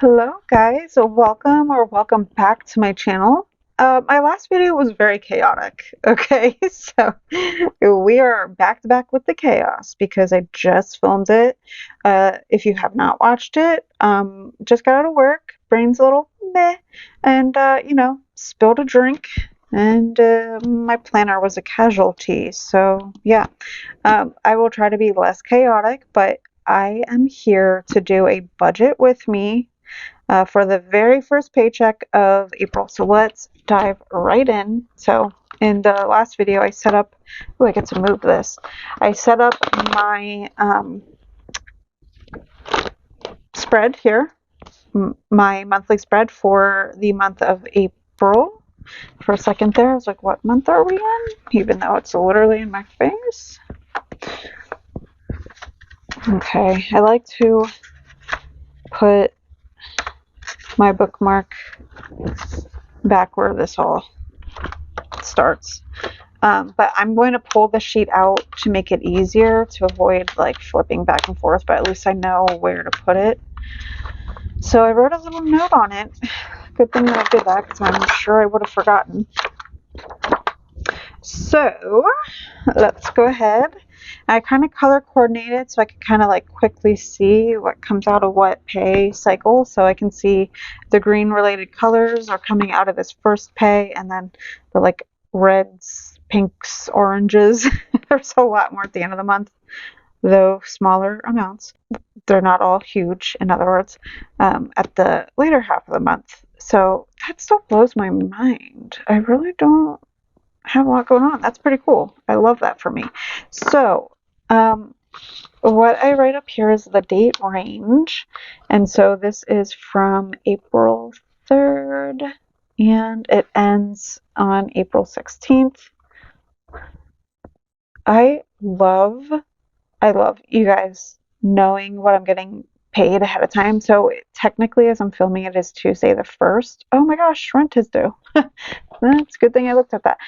Hello guys, welcome back to my channel. My last video was very chaotic, okay? So we are back to back with the chaos because I just filmed it. If you have not watched it, just got out of work, brain's a little meh, and spilled a drink, and my planner was a casualty. So yeah, I will try to be less chaotic, but I am here to do a budget with me for the very first paycheck of April. So let's dive right in. So in the last video, I set up, oh, I get to move this. I set up my spread here, my monthly spread for the month of April. For a second there, I was like, what month are we in? Even though it's literally in my face. Okay, I like to put my bookmark back where this all starts. But I'm going to pull the sheet out to make it easier to avoid like flipping back and forth, but at least I know where to put it. So I wrote a little note on it. Good thing that I did that because I'm sure I would have forgotten. So let's go ahead. I kind of color coordinated so I can kind of like quickly see what comes out of what pay cycle. So I can see the green related colors are coming out of this first pay, and then the like reds, pinks, oranges. There's a lot more at the end of the month, though smaller amounts. They're not all huge, in other words, at the later half of the month. So that still blows my mind. I really don't have a lot going on. That's pretty cool. I love that for me. So, what I write up here is the date range. And so this is from April 3rd and it ends on April 16th. I love you guys knowing what I'm getting paid ahead of time. So technically, as I'm filming it, is Tuesday the 1st. Oh my gosh, rent is due. That's a good thing I looked at that.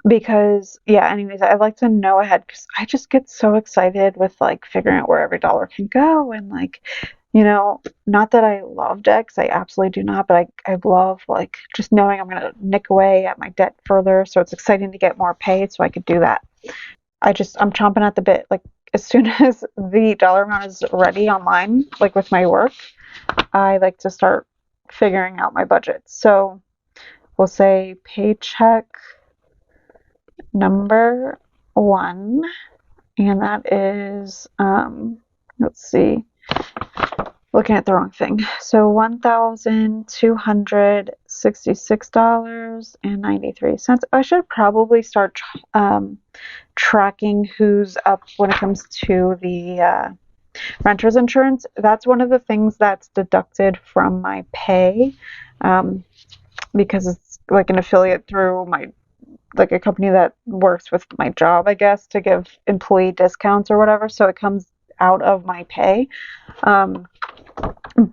Because yeah, anyways, I like to know ahead because I just get so excited with like figuring out where every dollar can go, and like, not that I love debt, 'cause I absolutely do not, but I love like just knowing I'm gonna nick away at my debt further. So it's exciting to get more pay so I could do that. I'm chomping at the bit. Like as soon as the dollar amount is ready online, like with my work, I like to start figuring out my budget. So we'll say paycheck number 1, and that is, let's see, looking at the wrong thing. So $1,266.93. I should probably start tracking who's up when it comes to the renter's insurance. That's one of the things that's deducted from my pay, because it's like an affiliate through like a company that works with my job, I guess, to give employee discounts or whatever. So it comes out of my pay.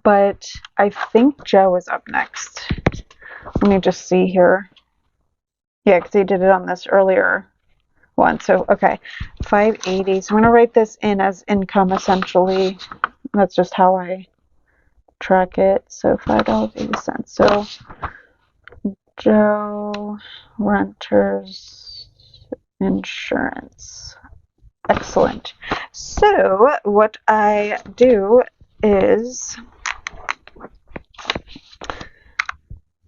But I think Joe is up next. Let me just see here. Yeah, because he did it on this earlier one. So, okay, 580. So I'm going to write this in as income, essentially. That's just how I track it. So $5.80. So Joe renters insurance. Excellent. So what I do is,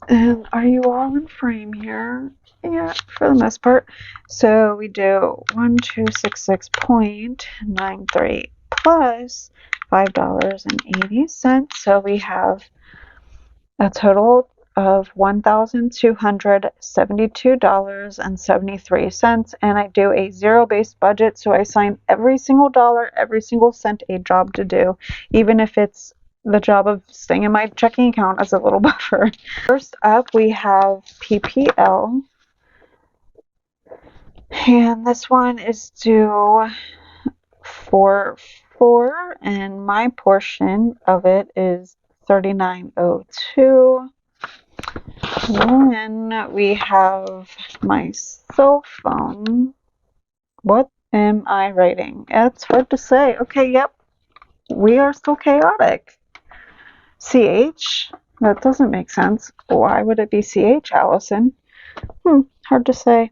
and are you all in frame here? Yeah, for the most part. So we do 1266.93 plus $5.80. So we have a total of $1,272.73, and I do a zero-based budget, so I assign every single dollar, every single cent a job to do, even if it's the job of staying in my checking account as a little buffer. First up, we have PPL, and this one is due 4/4, and my portion of it is $39.02. Then we have my cell phone. What am I writing? It's hard to say. Okay, yep. We are still chaotic. CH? That doesn't make sense. Why would it be CH, Allison? Hard to say.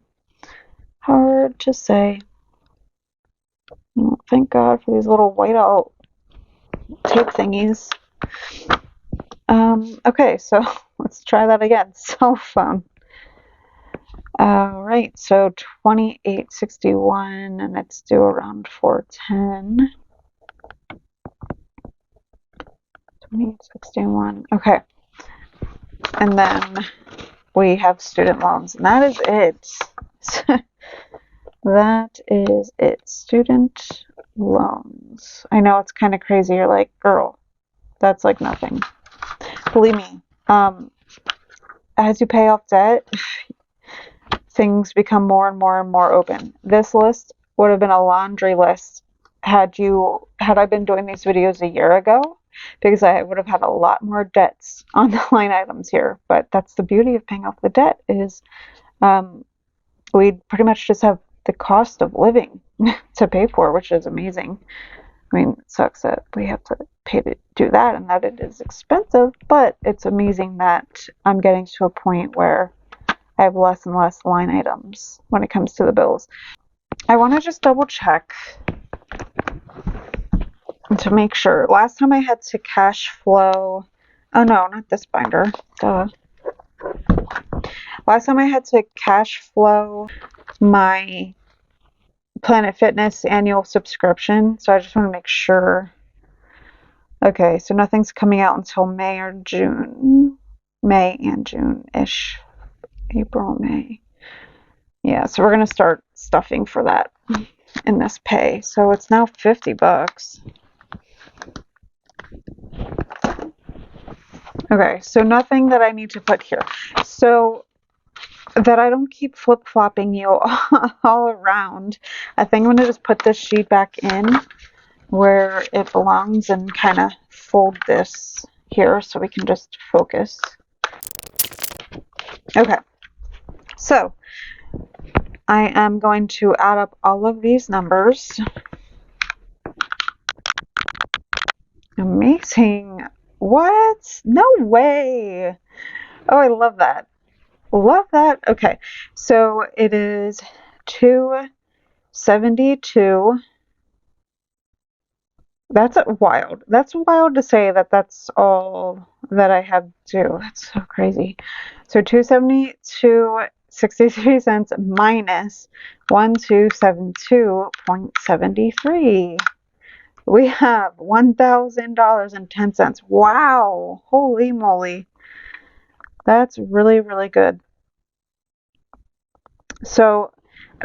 Hard to say. Well, thank God for these little whiteout tape thingies. Okay, so let's try that again. Cell phone. Right, so 2861, and it's due around 410. 2861. Okay. And then we have student loans, and that is it. That is it. Student loans. I know it's kind of crazy. You're like, girl, that's like nothing. Believe me, as you pay off debt, things become more and more and more open. This list would have been a laundry list had I been doing these videos a year ago, because I would have had a lot more debts on the line items here. But that's the beauty of paying off the debt, is we pretty much just have the cost of living to pay for, which is amazing. I mean, it sucks that we have to pay to do that and that it is expensive, but it's amazing that I'm getting to a point where I have less and less line items when it comes to the bills. I want to just double check to make sure. Last time I had to cash flow, oh no, not this binder. Duh. Last time I had to cash flow my Planet Fitness annual subscription, so I just want to make sure. Okay, so nothing's coming out until May or June. May and June-ish. April, May. Yeah, so we're going to start stuffing for that in this pay. So it's now $50. Okay, so nothing that I need to put here. So that I don't keep flip-flopping you all around, I think I'm going to just put this sheet back in where it belongs and kind of fold this here so we can just focus. Okay, so I am going to add up all of these numbers. Amazing. What? No way. Oh, I love that. Love that. Okay, so it is 272. That's wild. That's wild to say that that's all that I have to do. That's so crazy. So 272.63 minus 1272.73. We have $1,000.10. Wow. Holy moly. That's really, really good. So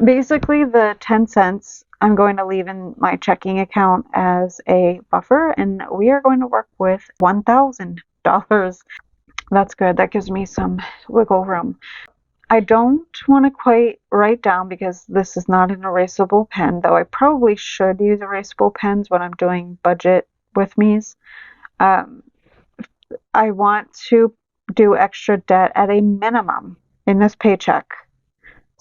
basically the 10 cents I'm going to leave in my checking account as a buffer, and we are going to work with $1,000. That's good. That gives me some wiggle room. I don't want to quite write down because this is not an erasable pen, though I probably should use erasable pens when I'm doing budget with me's. I want to do extra debt at a minimum in this paycheck,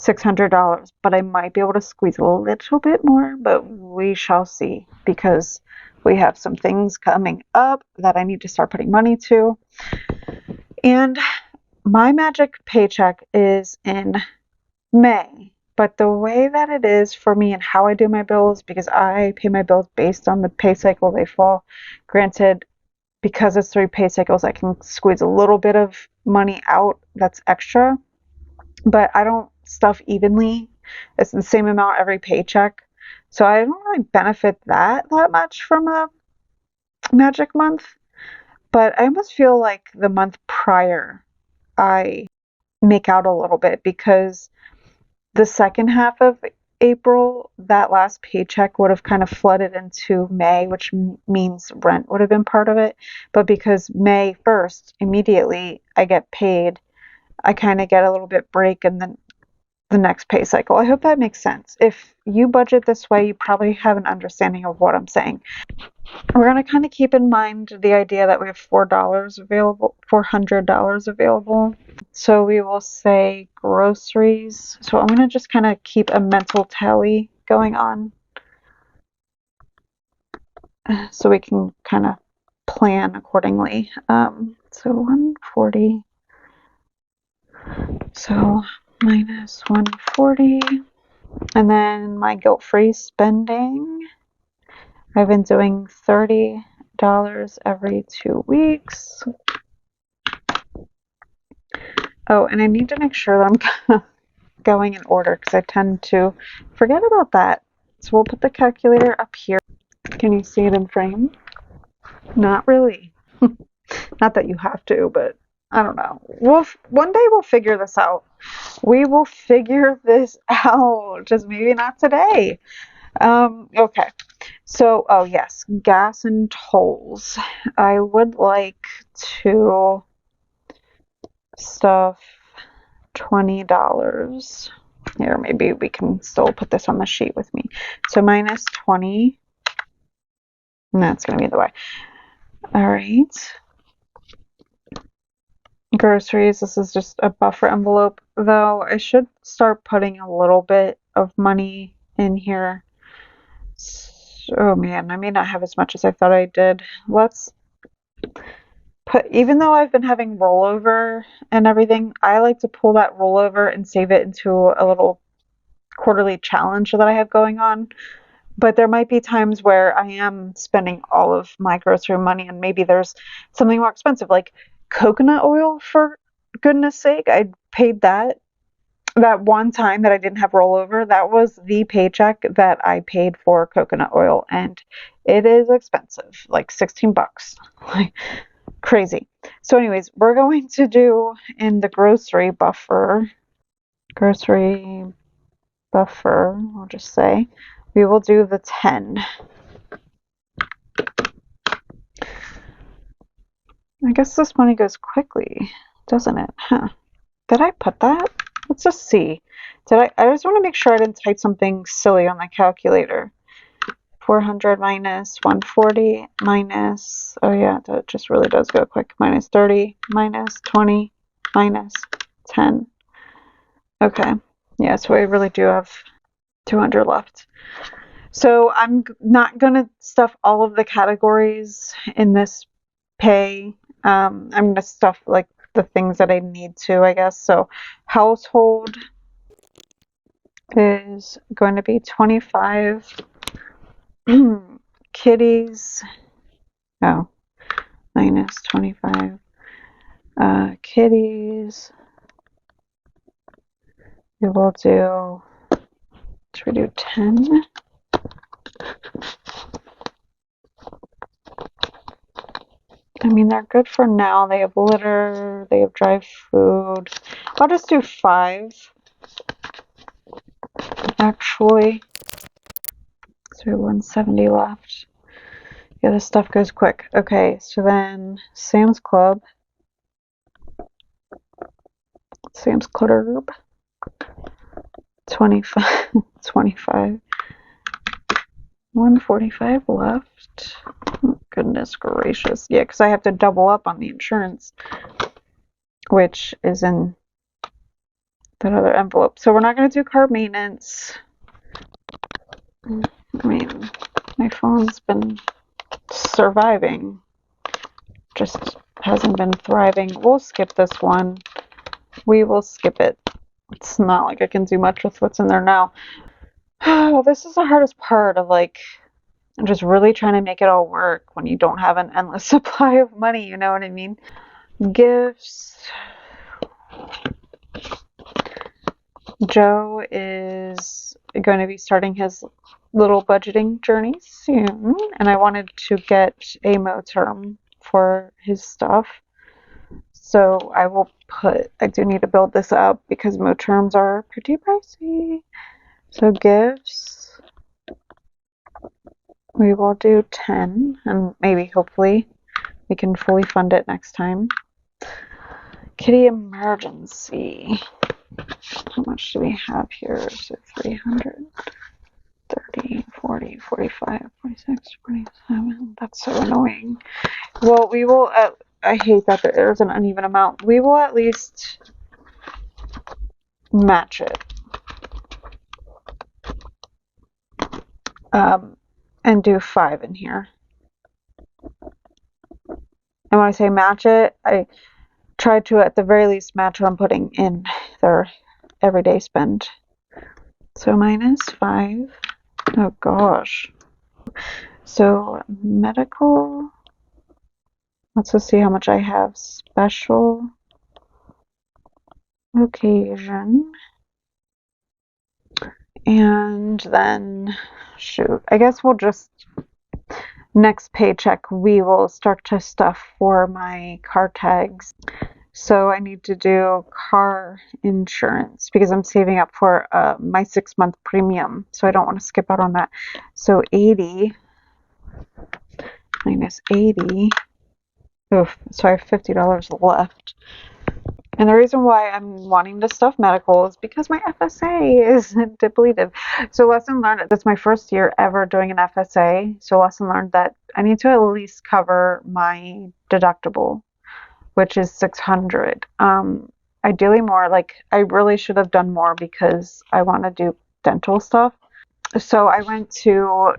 $600, but I might be able to squeeze a little bit more, but we shall see, because we have some things coming up that I need to start putting money to. And my magic paycheck is in May, but the way that it is for me and how I do my bills, because I pay my bills based on the pay cycle they fall. Granted, because it's 3 pay cycles, I can squeeze a little bit of money out that's extra, but I don't stuff evenly. It's the same amount every paycheck, so I don't really benefit that much from a magic month. But I almost feel like the month prior I make out a little bit, because the second half of April, that last paycheck would have kind of flooded into May, which means rent would have been part of it. But because May 1st, immediately I get paid, I kind of get a little bit break and then the next pay cycle. I hope that makes sense. If you budget this way, you probably have an understanding of what I'm saying. We're going to kind of keep in mind the idea that we have $400 available. So we will say groceries. So I'm going to just kind of keep a mental tally going on, so we can kind of plan accordingly. So 140. So minus 140. And then my guilt-free spending. I've been doing $30 every 2 weeks. Oh, and I need to make sure that I'm going in order because I tend to forget about that. So we'll put the calculator up here. Can you see it in frame? Not really. Not that you have to, but I don't know. One day we'll figure this out. We will figure this out. Just maybe not today. Okay. So, oh yes, gas and tolls. I would like to stuff $20. Here, maybe we can still put this on the sheet with me. So minus 20. And that's going to be the way. All right. Groceries. This is just a buffer envelope, though I should start putting a little bit of money in here. Oh man, I may not have as much as I thought I did. Let's put, even though I've been having rollover and everything, I like to pull that rollover and save it into a little quarterly challenge that I have going on. But there might be times where I am spending all of my grocery money and maybe there's something more expensive, like coconut oil, for goodness sake. I paid that one time that I didn't have rollover. That was the paycheck that I paid for coconut oil, and it is expensive, like $16. Like crazy. So anyways, we're going to do in the grocery buffer, I'll just say, we will do the 10. I guess this money goes quickly, doesn't it? Huh. Did I put that? Let's just see. I just want to make sure I didn't type something silly on my calculator. 400 minus 140 minus, oh yeah, that just really does go quick. Minus 30 minus 20 minus 10. Okay. Yeah, so I really do have 200 left. So I'm not going to stuff all of the categories in this pay. I'm going to stuff like the things that I need to, I guess. So household is going to be 25. Kitties, oh, minus 25. Kitties, we will do, should we do 10? I mean, they're good for now. They have litter, they have dry food. I'll just do 5, actually. So 170 left. Yeah, this stuff goes quick. Okay, so then Sam's Club. Sam's Club. 25. 25. 145 left. Oh, goodness gracious. Yeah, because I have to double up on the insurance, which is in that other envelope. So we're not going to do car maintenance. I mean, my phone's been surviving, just hasn't been thriving. We'll skip this one. We will skip it. It's not like I can do much with what's in there now. Oh, this is the hardest part of like just really trying to make it all work when you don't have an endless supply of money, you know what I mean? Gifts. Joe is going to be starting his little budgeting journey soon, and I wanted to get a term for his stuff. So I will I do need to build this up because terms are pretty pricey. So gifts, we will do 10, and maybe hopefully we can fully fund it next time. Kitty emergency. How much do we have here? So 300, 30, 40, 45, 46, 47. That's so annoying. Well, we will, I hate that there's an uneven amount. We will at least match it. And do 5 in here. And when I say match it, I try to at the very least match what I'm putting in their everyday spend. So -5. Oh gosh. So medical. Let's just see how much I have. Special occasion. And then, shoot, I guess we'll just, next paycheck, we will start to stuff for my car tags. So I need to do car insurance because I'm saving up for my 6-month premium. So I don't want to skip out on that. So 80 minus 80. Oof, so I have $50 left. And the reason why I'm wanting to stuff medical is because my FSA is depleted. So lesson learned, that's my first year ever doing an FSA. So lesson learned that I need to at least cover my deductible, which is $600. Ideally more, like I really should have done more because I want to do dental stuff. So I went to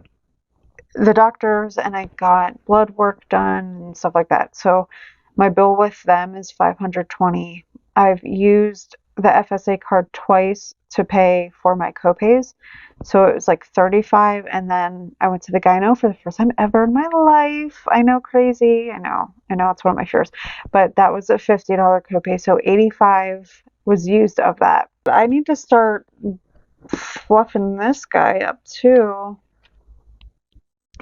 the doctors and I got blood work done and stuff like that. So my bill with them is $520. I've used the FSA card twice to pay for my copays. So it was like $35, and then I went to the gyno for the first time ever in my life. I know, crazy. I know it's one of my fears. But that was a $50 copay. So $85 was used of that. I need to start fluffing this guy up too.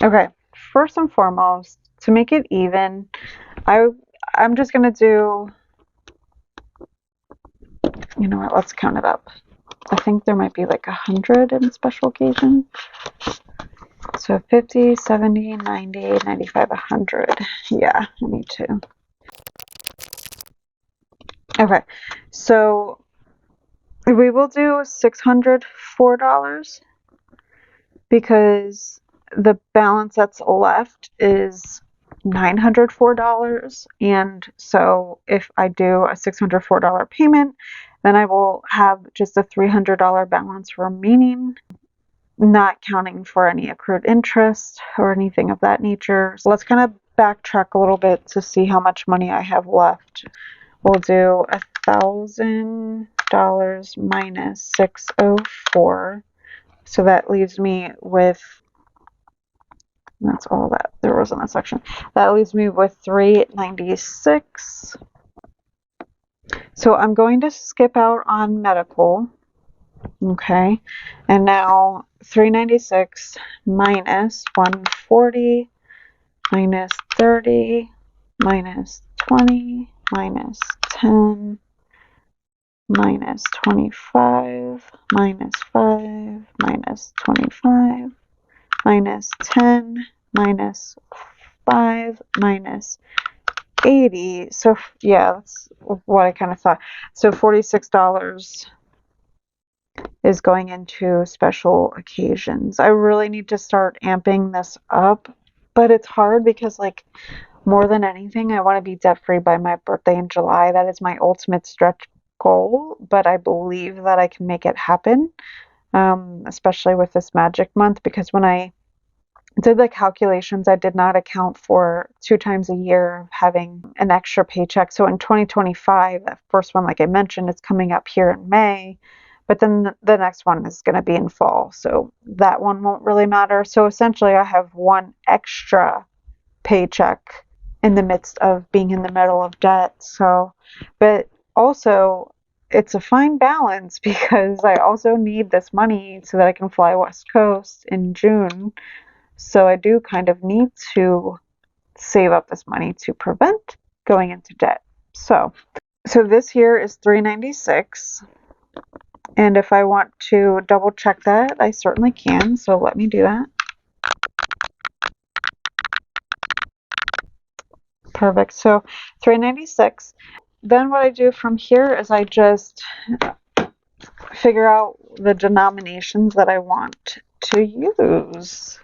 Okay, first and foremost, to make it even, I'm just gonna do, you know what, let's count it up. I think there might be like 100 in special occasion. So 50, 70, 90, 95, 100. Yeah, I need to. Okay, so we will do $604 because the balance that's left is $904. And so if I do a $604 payment, then I will have just a $300 balance remaining, not counting for any accrued interest or anything of that nature. So let's kind of backtrack a little bit to see how much money I have left. We'll do $1,000 minus 604. So that leaves me with, that's all that there was in that section. That leaves me with $396. So I'm going to skip out on medical. Okay. And now $396 minus 140 minus 30 minus 20 minus 10 minus 25 minus 5 minus 25 minus 10 minus 5 minus 80. So yeah, that's what I kind of thought. So $46 is going into special occasions. I really need to start amping this up, but it's hard because, like, more than anything, I want to be debt free by my birthday in July. That is my ultimate stretch goal, but I believe that I can make it happen, especially with this magic month, because when I did the calculations, I did not account for 2 times a year having an extra paycheck. So in 2025, that first one, like I mentioned, is coming up here in May, but then the next one is going to be in fall. So that one won't really matter. So essentially, I have one extra paycheck in the midst of being in the middle of debt. So, but also, it's a fine balance because I also need this money so that I can fly West Coast in June. So I do kind of need to save up this money to prevent going into debt. So this here is $396. And if I want to double check that, I certainly can. So let me do that. Perfect. So $396. Then what I do from here is I just figure out the denominations that I want to use.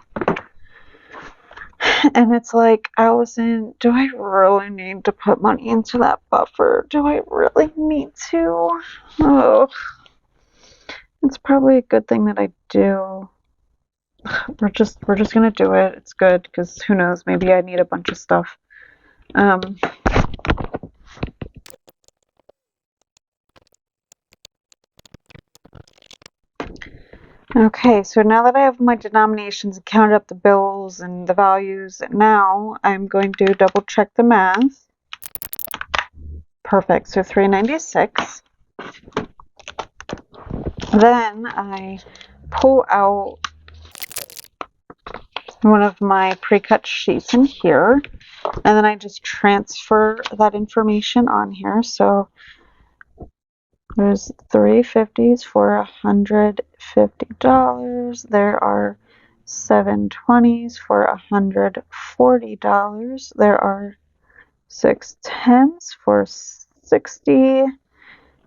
And it's like, Allison, do I really need to put money into that buffer? Do I really need to? Oh, it's probably a good thing that I do. We're just gonna do it. It's good because who knows? Maybe I need a bunch of stuff. Um, okay, so now that I have my denominations and counted up the bills and the values, now I'm going to double check the math. Perfect, so $3.96. Then I pull out one of my pre-cut sheets in here, and then I just transfer that information on here. So there's 350s for $150. There are 720s for $140. There are 610s for 60,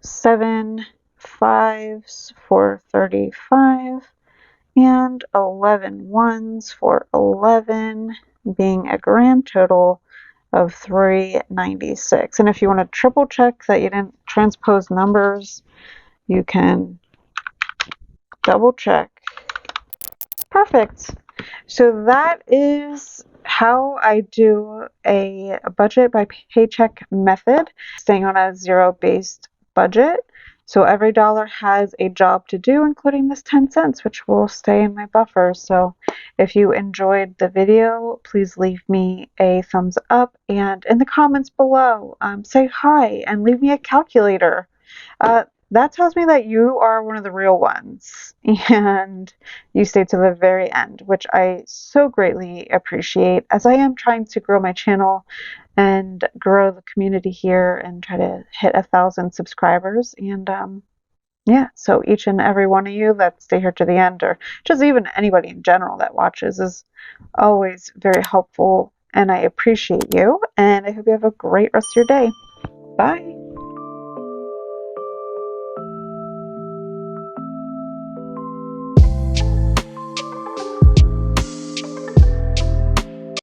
7 5s for 35, and 11 ones for 11, being a grand total of $3.96. And if you want to triple check that you didn't transpose numbers, you can double check. Perfect. So that is how I do a budget by paycheck method, staying on a zero-based budget. So every dollar has a job to do, including this 10 cents, which will stay in my buffer. So if you enjoyed the video, please leave me a thumbs up, and in the comments below, say hi and leave me a calculator. That tells me that you are one of the real ones and you stay to the very end, which I so greatly appreciate, as I am trying to grow my channel and grow the community here and try to hit 1,000 subscribers. And yeah, so each and every one of you that stay here to the end, or just even anybody in general that watches, is always very helpful, and I appreciate you, and I hope you have a great rest of your day. Bye.